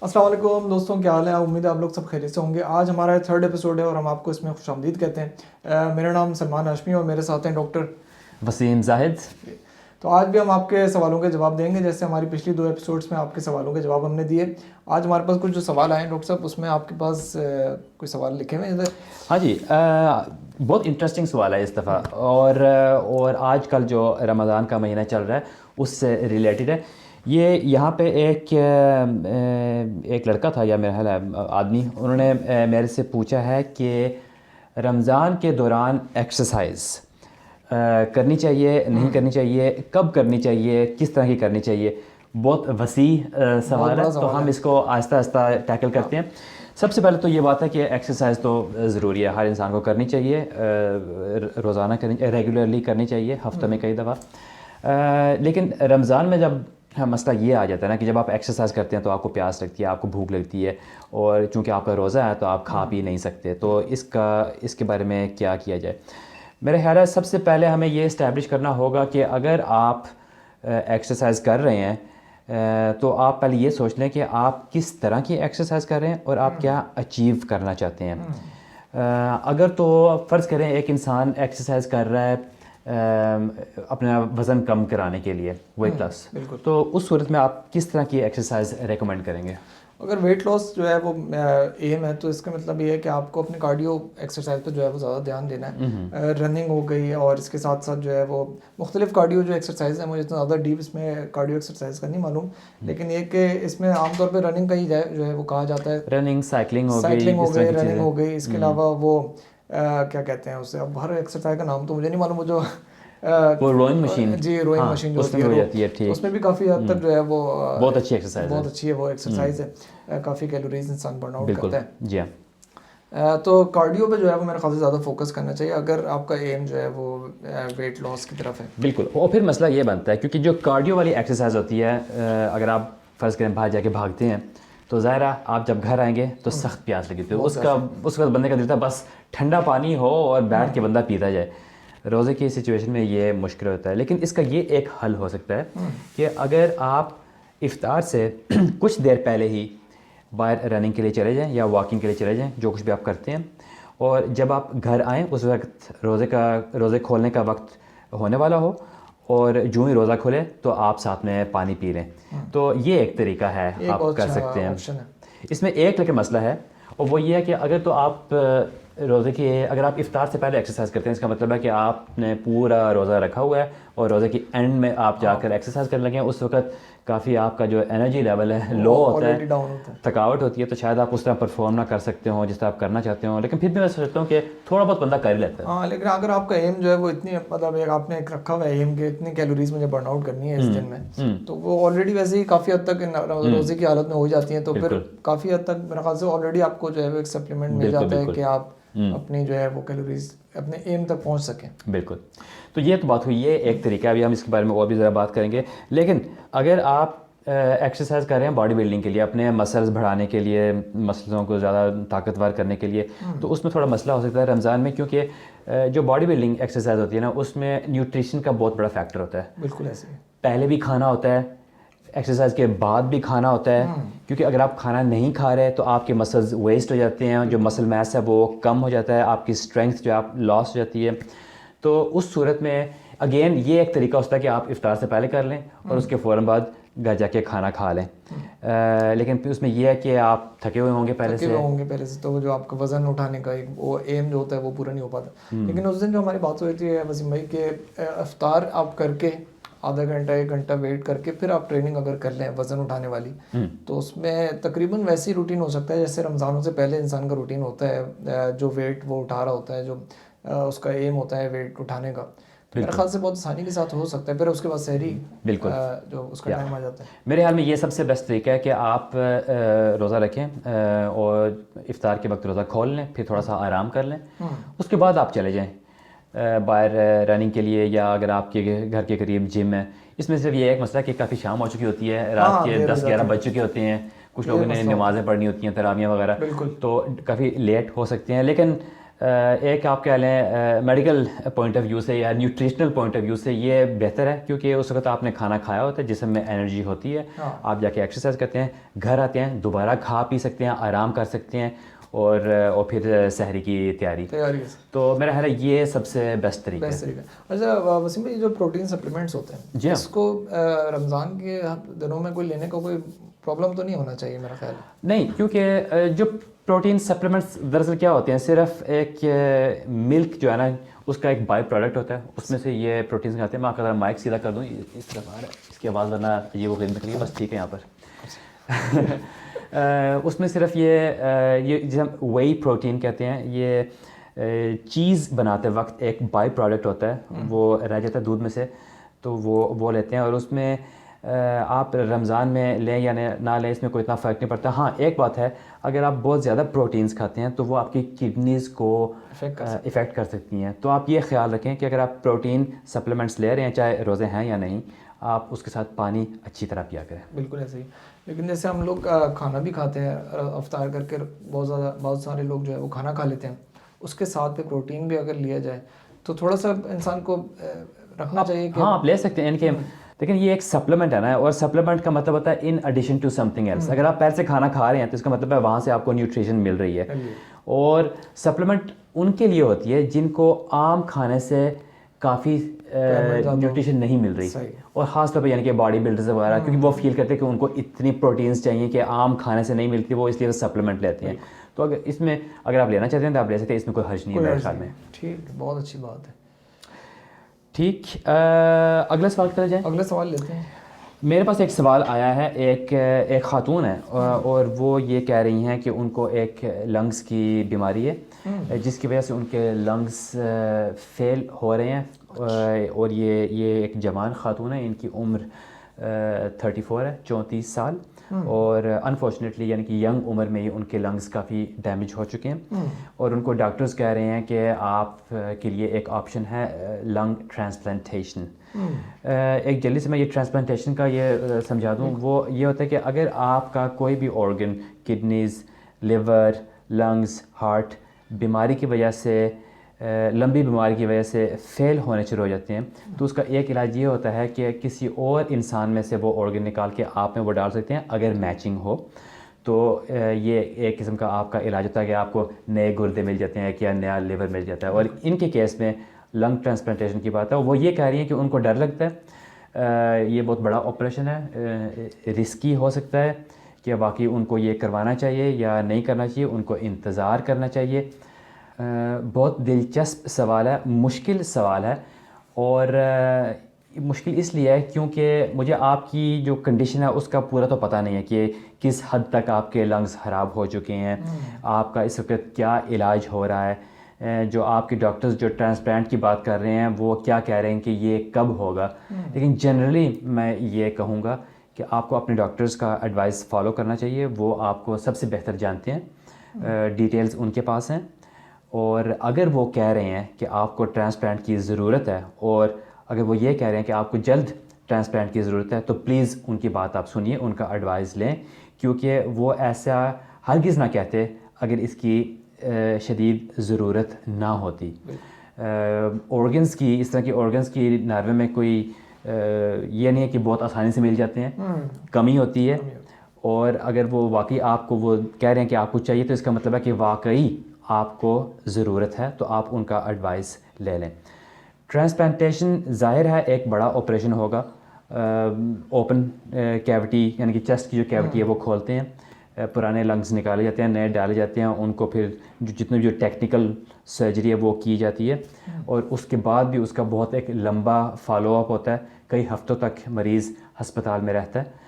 अस्सलाम वालेकुम दोस्तों, क्या हाल है? उम्मीद है आप लोग सब खैरियत से होंगे। आज हमारा थर्ड एपिसोड है और हम आपको इसमें खुशामदीद कहते हैं। मेरा नाम सलमान हाशमी और मेरे साथ हैं डॉक्टर। वसीम जाहिद। तो आज भी हम आपके सवालों के जवाब देंगे, जैसे हमारी पिछली दो एपिसोड्स में आपके सवालों के जवाब हमने दिए। आज हमारे पास कुछ जो सवाल आए हैं डॉक्टर साहब, उसमें आपके पास कोई सवाल लिखे हुए हैं इधर? हाँ जी, बहुत इंटरेस्टिंग सवाल है इस दफ़ा। और आजकल जो रमज़ान का महीना चल रहा है उससे रिलेटेड है। ये यहाँ पे एक लड़का था या मेरा ख्याल है आदमी, उन्होंने मेरे से पूछा है कि रमज़ान के दौरान एक्सरसाइज करनी चाहिए नहीं करनी चाहिए, कब करनी चाहिए, किस तरह की करनी चाहिए। बहुत वसी बहुत सवाल बड़ा है, तो सवाल हम है। इसको आहिस्ता आहिस्ता टैकल करते हैं। सबसे पहले तो ये बात है कि एक्सरसाइज तो ज़रूरी है, हर इंसान को करनी चाहिए, रोज़ाना करनी, रेगुलरली करनी चाहिए, हफ्ते में कई दफ़ा। लेकिन रमज़ान में जब मसला ये आ जाता है ना कि जब आप एक्सरसाइज करते हैं तो आपको प्यास लगती है, आपको भूख लगती है, और चूँकि आपका रोज़ा है तो आप खा पी नहीं सकते। तो इसके बारे में क्या किया जाए? मेरे ख्याल है सबसे पहले हमें ये इस्टेब्लिश करना होगा कि अगर आप एक्सरसाइज कर रहे हैं तो आप पहले ये सोच लें कि आप किस तरह की एक्सरसाइज कर रहे हैं और आप क्या अचीव करना चाहते हैं। अगर तो फ़र्ज़ करें एक इंसान एक्सरसाइज कर रहा है अपना वज़न कम कराने के लिए, वेट लॉस, बिल्कुल। तो उस सूरत में आप किस तरह की एक्सरसाइज रेकमेंड करेंगे? अगर वेट लॉस जो है वो एम है, तो इसका मतलब ये है कि आपको अपने कार्डियो एक्सरसाइज पर जो है वो ज़्यादा ध्यान देना है। रनिंग हो गई, और इसके साथ साथ जो है वो मुख्तलिफ कार्डियो जो एक्सरसाइज है, मुझे इतना ज़्यादा डीप इसमें कार्डियो एक्सरसाइज का नहीं मालूम, लेकिन ये कि इसमें आमतौर पर रनिंग का ही जो है वो कहा जाता है। रनिंग, साइकिलिंग हो गई, साइकिलिंग हो इस तरह गई, की रनिंग चीज़ें। हो गई, इसके अलावा वो क्या कहते हैं उसे, अब हर एक्सरसाइज का नाम तो मुझे नहीं मालूम, वो जो वो रोइंग मशीन, जी रोइंग हाँ, मशीन जो होती उसमें है भी हो रो, जाती है, तो ठीक। उसमें भी काफ़ी हद तक जो है वो बहुत अच्छी एक्सरसाइज है। बहुत अच्छी है वो एक्सरसाइज है। काफ़ी कैलोरीज इंसान बर्न आउट बिल्कुल, करता है। जी हाँ। तो कार्डियो पे जो है वो मेरे ख्याल से ज़्यादा फोकस करना चाहिए अगर आपका एम जो है वो वेट लॉस की तरफ है। बिल्कुल, और फिर मसला ये बनता है क्योंकि जो कार्डियो वाली एक्सरसाइज होती है, अगर आप फ़र्ज़ करें बाहर जाके भागते हैं तो ज़ाहिर है आप जब घर आएंगे तो सख्त प्यास लगी, तो बहुत उसका ज़्यादा। उस वक्त बंदे का दिल था बस ठंडा पानी हो और बैठ के बंदा पीता जाए। रोज़े की सिचुएशन में ये मुश्किल होता है, लेकिन इसका ये एक हल हो सकता है कि अगर आप इफ्तार से कुछ देर पहले ही बाहर रनिंग के लिए चले जाएँ या वॉकिंग के लिए चले जाएँ, जो कुछ भी आप करते हैं, और जब आप घर आएँ उस वक्त रोज़े खोलने का वक्त होने वाला हो, और जो ही रोज़ा खोले तो आप साथ में पानी पी लें। तो ये एक तरीका है, एक आप बहुत कर अच्छा सकते हैं। ऑप्शन है। इसमें एक लेकिन मसला है, और वो ये है कि अगर तो आप अगर आप इफ्तार से पहले एक्सरसाइज करते हैं, इसका मतलब है कि आपने पूरा रोज़ा रखा हुआ है और रोज़े की एंड में आप जाकर एक्सरसाइज करने लगे हैं, उस वक्त काफ़ी आपका जो एनर्जी लेवल है लो होता ऑलरेडी है, डाउन होता है। थकावट होती है, तो शायद आप उस तरह परफॉर्म ना कर सकते हो जिस तरह आप करना चाहते हो। लेकिन फिर भी मैं सोचता हूँ कि थोड़ा बहुत बंदा कर ही लेता है। हाँ, लेकिन अगर आपका एम जो है वो इतनी, मतलब एक आपने एक रखा हुआ है एम के इतनी कैलोरीज मुझे बर्न आउट करनी है इस दिन में, तो वो ऑलरेडी वैसे ही काफ़ी हद तक रोज़े की हालत में हो जाती है, तो फिर बिल्कुल काफ़ी हद तक मेरे ख्याल से ऑलरेडी आपको जो है वो एक सप्लीमेंट मिल बिल्कुल जाता है बिल्कुल। कि आप अपनी जो है वो कैलोरीज अपने एम तक पहुँच सकें। बिल्कुल, तो ये तो बात हुई, ये एक तरीका है। अभी हम इसके बारे में और भी ज़रा बात करेंगे। लेकिन अगर आप एक्सरसाइज कर रहे हैं बॉडी बिल्डिंग के लिए, अपने मसल्स बढ़ाने के लिए, मसलों को ज़्यादा ताकतवर करने के लिए, तो उसमें थोड़ा मसला हो सकता है रमज़ान में, क्योंकि जो बॉडी बिल्डिंग एक्सरसाइज होती है ना, उसमें न्यूट्रिशन का बहुत बड़ा फैक्टर होता है। बिल्कुल ऐसे ही। पहले भी खाना होता है, एक्सरसाइज के बाद भी खाना होता है, क्योंकि अगर आप खाना नहीं खा रहे तो आपके मसल्स वेस्ट हो जाते हैं, जो मसल मास है वो कम हो जाता है, आपकी स्ट्रेंथ जो है आप लॉस हो जाती है। तो उस सूरत में अगेन ये एक तरीका होता है कि आप इफ्तार से पहले कर लें और उसके फ़ौरन बाद घर जाके खाना खा लें। लेकिन फिर उसमें यह है कि आप थके हुए होंगे पहले थके से। हुए होंगे पहले से, तो वो जो आपका वजन उठाने का एक वो एम जो होता है वो पूरा नहीं हो पाता। लेकिन उस दिन जो हमारी बात हुई थी वसीम भाई के, इफ्तार आप करके आधा घंटा एक घंटा वेट करके फिर आप ट्रेनिंग अगर कर लें वज़न उठाने वाली, तो उसमें तकरीबन वैसी रूटीन हो सकता है जैसे रमज़ानों से पहले इंसान का रूटीन होता है, जो वेट वो उठा रहा होता है, जो उसका एम होता है वेट उठाने का। तो मेरे ख्याल से बहुत आसानी के साथ हो सकता है। फिर उसके बाद सहरी बिल्कुल, जो उसका टाइम आ जाता है। मेरे ख्याल में ये सबसे बेस्ट तरीका है कि आप रोज़ा रखें और इफ्तार के वक्त रोज़ा खोल लें, फिर थोड़ा सा आराम कर लें, उसके बाद आप चले जाएं बाहर रनिंग के लिए, या अगर आपके घर के करीब जिम है। इसमें सिर्फ ये एक मसला है कि काफ़ी शाम हो चुकी होती है, रात हाँ, के देर हो 10-11 जाती है। बज चुके होते हैं, कुछ ये लोगों ने मसला होता नमाज़ें पढ़नी होती हैं, तरावियाँ वगैरह, है। बिल्कुल। तो काफ़ी लेट हो सकते हैं। लेकिन एक आप कह लें मेडिकल पॉइंट ऑफ व्यू से या न्यूट्रिशनल पॉइंट ऑफ व्यू से ये बेहतर है, क्योंकि उस वक्त आपने खाना खाया होता है, जिसम में एनर्जी होती है, हाँ। आप जाके एक्सरसाइज करते हैं, घर आते हैं, दोबारा खा पी सकते हैं, आराम कर सकते हैं, और फिर सहरी की तैयारी। तो मेरा ख्याल है ये सबसे बेस्ट तरीका है। अच्छा वसीम भाई, जो प्रोटीन सप्लीमेंट्स होते हैं, जी, इसको रमज़ान के दिनों में कोई लेने का कोई प्रॉब्लम तो नहीं होना चाहिए मेरा ख्याल है? नहीं, क्योंकि जो प्रोटीन सप्लीमेंट्स दरअसल क्या होते हैं, सिर्फ एक मिल्क जो है ना, उसका एक बाई प्रोडक्ट होता है, उसमें से ये प्रोटीन्स आते हैं। मैं अगर माइक सीधा कर दूँ इस तरफ आ रहा है, इसकी आवाज़ वरना ये वो खिदमत करिए, बस ठीक है यहाँ पर। उसमें सिर्फ ये जिसे हम वेई प्रोटीन कहते हैं, ये चीज़ बनाते वक्त एक बाई प्रोडक्ट होता है, वो रह जाता है दूध में से, तो वो लेते हैं। और उसमें आप रमज़ान में लें या ना लें, इसमें कोई इतना फ़र्क नहीं पड़ता। हाँ, एक बात है, अगर आप बहुत ज़्यादा प्रोटीन्स खाते हैं तो वो आपकी किडनीज़ को इफ़ेक्ट कर सकती हैं। तो आप ये ख्याल रखें कि अगर आप प्रोटीन सप्लीमेंट्स ले रहे हैं, चाहे रोज़े हैं या नहीं, आप उसके साथ पानी अच्छी तरह पिया करें। बिल्कुल ऐसे ही। लेकिन जैसे हम लोग खाना भी खाते हैं अफ्तार करके, बहुत सारे लोग जो है वो खाना खा लेते हैं, उसके साथ पे प्रोटीन भी अगर लिया जाए तो थोड़ा सा इंसान को रखना चाहिए कि हाँ, आप ले सकते हैं इनके, लेकिन ये एक सप्लीमेंट है ना, और सप्लीमेंट का मतलब होता है in addition to something else. अगर आप पहले से खाना खा रहे हैं तो इसका मतलब है वहाँ से आपको न्यूट्रिशन मिल रही है। और सप्लीमेंट उनके लिए होती है जिनको आम खाने से काफ़ी न्यूट्रिशन नहीं मिल रही, और ख़ास तौर पे यानी कि बॉडी बिल्डर्स वगैरह, क्योंकि वो फील करते हैं कि उनको इतनी प्रोटीन्स चाहिए कि आम खाने से नहीं मिलती, वो इसलिए वो सप्लीमेंट लेते हैं। तो अगर आप लेना चाहते हैं तो आप ले सकते हैं, इसमें कोई हर्ज नहीं है मेरे ख्याल में। ठीक, बहुत अच्छी बात है। ठीक, अगला सवाल कर जाए। अगला सवाल लेते हैं। मेरे पास एक सवाल आया है, एक ख़ातून है, और वो ये कह रही हैं कि उनको एक लंग्स की बीमारी है, जिसकी वजह से उनके लंग्स फेल हो रहे हैं। और ये एक जवान ख़ातून है, इनकी उम्र 34 है, 34 साल, और अनफॉर्चुनेटली यानी कि यंग उम्र में ही उनके लंग्स काफ़ी डैमेज हो चुके हैं, और उनको डॉक्टर्स कह रहे हैं कि आप के लिए एक ऑप्शन है लंग ट्रांसप्लांटेशन। एक जल्दी से मैं ये ट्रांसप्लांटेशन का ये समझा दूँ। वो ये होता है कि अगर आपका कोई भी organ, kidneys, liver, lungs, heart बीमारी की वजह से, लंबी बीमारी की वजह से फ़ेल होने शुरू हो जाते हैं, तो उसका एक इलाज ये होता है कि किसी और इंसान में से वो ऑर्गन निकाल के आप में वो डाल सकते हैं, अगर मैचिंग हो तो। ये एक किस्म का आपका इलाज होता है कि आपको नए गुर्दे मिल जाते हैं या नया लिवर मिल जाता है। और इनके केस में लंग ट्रांसप्लांटेशन की बात है, वो ये कह रही हैं कि उनको डर लगता है, ये बहुत बड़ा ऑपरेशन है, रिस्की हो सकता है, कि वाकई उनको ये करवाना चाहिए या नहीं करना चाहिए, उनको इंतज़ार करना चाहिए। बहुत दिलचस्प सवाल है, मुश्किल सवाल है, और मुश्किल इसलिए है क्योंकि मुझे आपकी जो कंडीशन है उसका पूरा तो पता नहीं है कि किस हद तक आपके लंग्स ख़राब हो चुके हैं, आपका इस वक्त क्या इलाज हो रहा है, जो आपके डॉक्टर्स जो ट्रांसप्लांट की बात कर रहे हैं वो क्या कह रहे हैं कि ये कब होगा। लेकिन जनरली मैं ये कहूँगा कि आपको अपने डॉक्टर्स का एडवाइस फॉलो करना चाहिए, वो आपको सबसे बेहतर जानते हैं, डिटेल्स उनके पास हैं। और अगर वो कह रहे हैं कि आपको ट्रांसप्लांट की ज़रूरत है, और अगर वो ये कह रहे हैं कि आपको जल्द ट्रांसप्लांट की ज़रूरत है, तो प्लीज़ उनकी बात आप सुनिए, उनका एडवाइस लें, क्योंकि वो ऐसा हरगिज़ ना कहते अगर इसकी शदीद ज़रूरत ना होती। ऑर्गन्स की, इस तरह की ऑर्गन्स की नर्वे में कोई ये नहीं है कि बहुत आसानी से मिल जाते हैं, कमी होती है। और अगर वो वाकई आपको वो कह रहे हैं कि आपको चाहिए, तो इसका मतलब है कि वाकई आपको ज़रूरत है, तो आप उनका एडवाइस ले लें। ट्रांसप्लांटेशन ज़ाहिर है एक बड़ा ऑपरेशन होगा, ओपन कैविटी यानी कि चेस्ट की जो कैविटी है वो खोलते हैं, पुराने लंग्स निकाले जाते हैं, नए डाले जाते हैं, उनको फिर जितनी भी जो टेक्निकल सर्जरी है वो की जाती है, और उसके बाद भी उसका बहुत एक लंबा फॉलोअप होता है, कई हफ्तों तक मरीज़ हस्पताल में रहता है।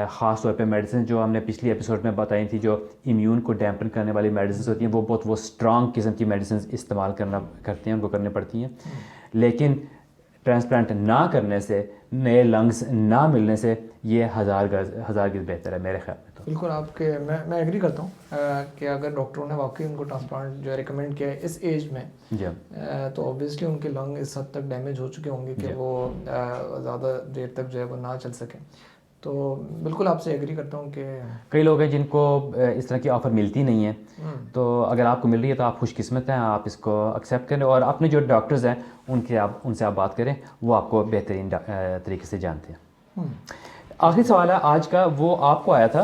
ख़ास तौर पे मेडिसिन जो हमने पिछली एपिसोड में बताई थी, जो इम्यून को डैम्पन करने वाली मेडिसिन होती हैं, वो स्ट्रॉन्ग किस्म की मेडिसिन इस्तेमाल करते हैं, उनको करनी पड़ती हैं। लेकिन ट्रांसप्लांट ना करने से, नए लंग्स ना मिलने से, ये हज़ार गज़ बेहतर है मेरे ख्याल में। तो बिल्कुल आपके मैं एग्री करता हूँ कि अगर डॉक्टरों ने वाकई उनको ट्रांसप्लांट जो है रिकमेंड किया है इस एज में, तो ऑब्वियसली उनके लंग इस हद तक डैमेज हो चुके होंगे कि वो ज़्यादा देर तक जो है वो ना चल सकें। तो बिल्कुल आपसे एग्री करता हूँ कि कई लोग हैं जिनको इस तरह की ऑफ़र मिलती नहीं है, तो अगर आपको मिल रही है तो आप खुशकिस्मत हैं, आप इसको एक्सेप्ट करें और अपने जो डॉक्टर्स हैं उनसे आप बात करें, वो आपको बेहतरीन तरीके से जानते हैं। आखिरी सवाल है आज का, वो आपको आया था,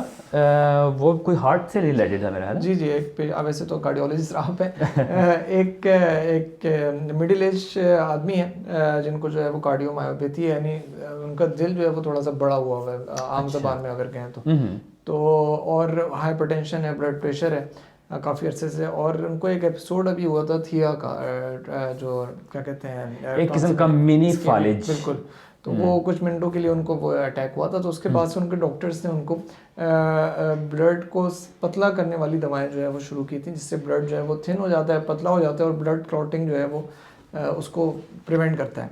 वो कोई हार्ट से रिलेटेड था मेरा है ना? जी एक वैसे तो कार्डियोलॉजिस्ट आप हैं एक मिडिल एज आदमी है जिनको जो है वो कार्डियोमायोपैथी है, यानी उनका दिल जो है वो थोड़ा सा बड़ा हुआ है आम ज़बान में अगर कहें तो और हाइपरटेंशन है, ब्लड प्रेशर है काफ़ी अरसे से, और उनको एक एपिसोड अभी हुआ था थिया का जो क्या कहते हैं एक किस्म का मिनी फालिज। बिल्कुल, तो वो कुछ मिनटों के लिए उनको वो अटैक हुआ था, तो उसके बाद से उनके डॉक्टर्स ने उनको ब्लड को पतला करने वाली दवाएं जो है वो शुरू की थी, जिससे ब्लड जो है वो थिन हो जाता है, पतला हो जाता है और ब्लड क्लॉटिंग जो है वो उसको प्रिवेंट करता है।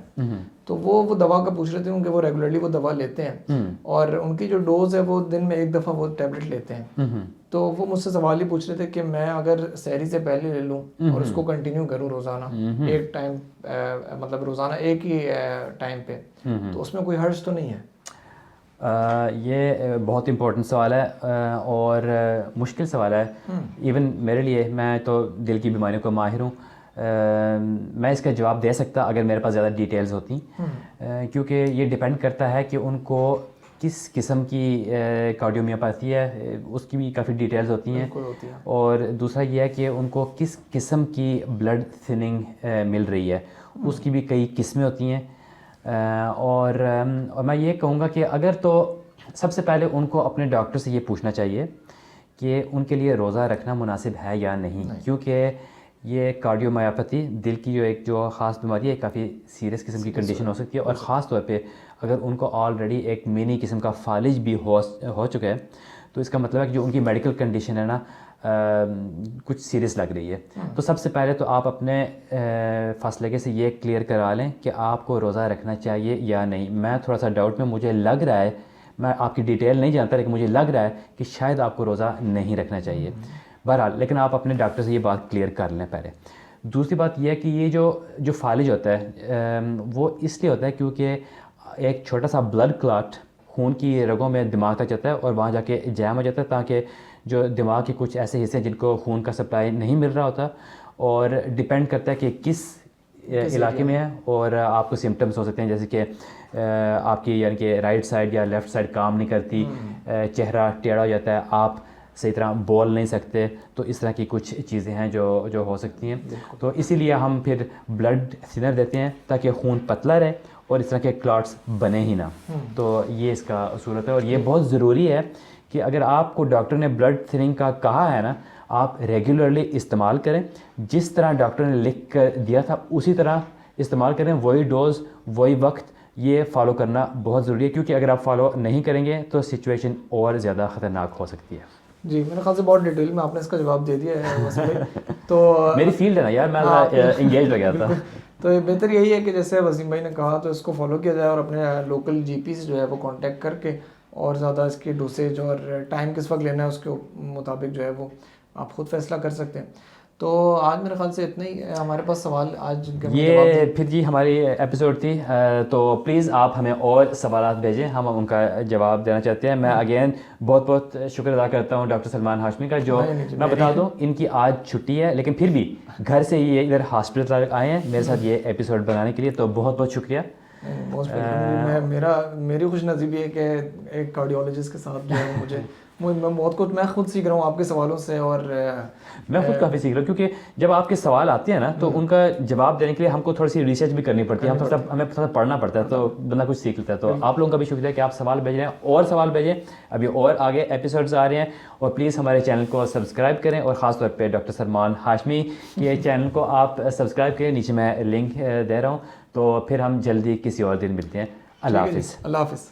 तो वो दवा का पूछ रहे थे क्योंकि वो रेगुलरली वो दवा लेते हैं और उनकी जो डोज है वो दिन में एक दफ़ा वो टैबलेट लेते हैं। तो वो मुझसे सवाल ही पूछ रहे थे कि मैं अगर सहरी से पहले ले लूँ और उसको कंटिन्यू करूँ रोज़ाना एक टाइम मतलब रोज़ाना एक ही टाइम पे, तो उसमें कोई हर्ज तो नहीं है? ये बहुत इम्पोर्टेंट सवाल है और मुश्किल सवाल है इवन मेरे लिए। मैं तो दिल की बीमारियों का माहिर हूँ, मैं इसका जवाब दे सकता अगर मेरे पास ज़्यादा डिटेल्स होती, क्योंकि ये डिपेंड करता है कि उनको किस किस्म की कार्डियोमायोपैथी है, उसकी भी काफ़ी डिटेल्स होती हैं, और दूसरा ये है कि उनको किस किस्म की ब्लड थिनिंग मिल रही है, उसकी भी कई किस्में होती हैं। और मैं ये कहूँगा कि अगर तो सबसे पहले उनको अपने डॉक्टर से ये पूछना चाहिए कि उनके लिए रोज़ा रखना मुनासिब है या नहीं, क्योंकि ये कार्डियोमायोपैथी दिल की जो ख़ास बीमारी है, काफ़ी सीरियस किस्म की कंडीशन हो सकती है, और ख़ास तौर पे अगर उनको ऑलरेडी एक मिनी किस्म का फालिज भी हो चुका है, तो इसका मतलब है कि जो उनकी मेडिकल कंडीशन है ना कुछ सीरियस लग रही है। तो सबसे पहले तो आप अपने फासलगे से ये क्लियर करा लें कि आपको रोज़ा रखना चाहिए या नहीं। मैं थोड़ा सा डाउट में, मुझे लग रहा है, मैं आपकी डिटेल नहीं जानता, लेकिन मुझे लग रहा है कि शायद आपको रोज़ा नहीं रखना चाहिए। बहरहाल, लेकिन आप अपने डॉक्टर से ये बात क्लियर कर लें पहले। दूसरी बात यह है कि ये जो फालिज होता है वो इसलिए होता है क्योंकि एक छोटा सा ब्लड क्लॉट खून की रगों में दिमाग तक जाता है और वहाँ जाके जैम हो जाता है, ताकि जो दिमाग के कुछ ऐसे हिस्से हैं जिनको खून का सप्लाई नहीं मिल रहा होता, और डिपेंड करता है कि किस इलाके में है, और आपको सिम्टम्स हो सकते हैं जैसे कि आपकी यानी कि राइट साइड या लेफ़्ट साइड काम नहीं करती, चेहरा टेढ़ा हो जाता है, आप सही तरह बोल नहीं सकते, तो इस तरह की कुछ चीज़ें हैं जो हो सकती हैं। तो इसीलिए हम फिर ब्लड थिनर देते हैं ताकि खून पतला रहे और इस तरह के क्लॉट्स बने ही ना। तो ये इसका सूरत है, और ये बहुत ज़रूरी है कि अगर आपको डॉक्टर ने ब्लड थिनिंग का कहा है ना, आप रेगुलरली इस्तेमाल करें, जिस तरह डॉक्टर ने लिख कर दिया था उसी तरह इस्तेमाल करें, वही डोज़ वही वक्त, ये फॉलो करना बहुत ज़रूरी है, क्योंकि अगर आप फॉलो नहीं करेंगे तो सिचुएशन और ज़्यादा ख़तरनाक हो सकती है। जी, मेरे ख्याल से बहुत डिटेल में आपने इसका जवाब दे दिया है वैसे भाई। तो मेरी फील्ड है ना यार, मैं एंगेज हो गया था। तो बेहतर यही है कि जैसे वसीम भाई ने कहा तो इसको फॉलो किया जाए, और अपने लोकल जीपी से जो है वो कांटेक्ट करके और ज़्यादा इसकी डोसेज और टाइम किस वक्त लेना है उसके मुताबिक जो है वो आप खुद फैसला कर सकते हैं। तो आज मेरे ख्याल से इतना ही हमारे पास सवाल आज ये फिर जी हमारी एपिसोड थी, तो प्लीज़ आप हमें और सवालात भेजें, हम उनका जवाब देना चाहते हैं। मैं अगेन बहुत बहुत शुक्र अदा करता हूँ डॉक्टर सलमान हाशमी का, जो मैं बता दूँ इनकी आज छुट्टी है, लेकिन फिर भी घर से ये इधर हॉस्पिटल तक आए हैं मेरे साथ ये एपिसोड बनाने के लिए, तो बहुत बहुत शुक्रिया। मेरी खुश नसीबी है कि एक कार्डियोलॉजिस्ट के साथ जो है मैं बहुत कुछ मैं खुद सीख रहा हूँ आपके सवालों से, और मैं खुद काफ़ी सीख रहा हूँ, क्योंकि जब आपके सवाल आते हैं ना तो उनका जवाब देने के लिए हमको थोड़ी सी रिसर्च भी करनी पड़ती है, हमें थोड़ा पढ़ना पड़ता है, तो बंदा कुछ सीख लेता है। तो आप लोगों का भी शुक्रिया कि आप सवाल भेज रहे हैं, और सवाल भेजें, अभी और आगे एपिसोड्स आ रहे हैं, और प्लीज़ हमारे चैनल को सब्सक्राइब करें, और ख़ासतौर पर डॉक्टर सलमान हाशमी के चैनल को आप सब्सक्राइब करें, नीचे मैं लिंक दे रहा हूँ। तो फिर हम जल्दी किसी और दिन मिलते हैं। अल्लाह हाफ़िज़। अल्लाह हाफ़िज़।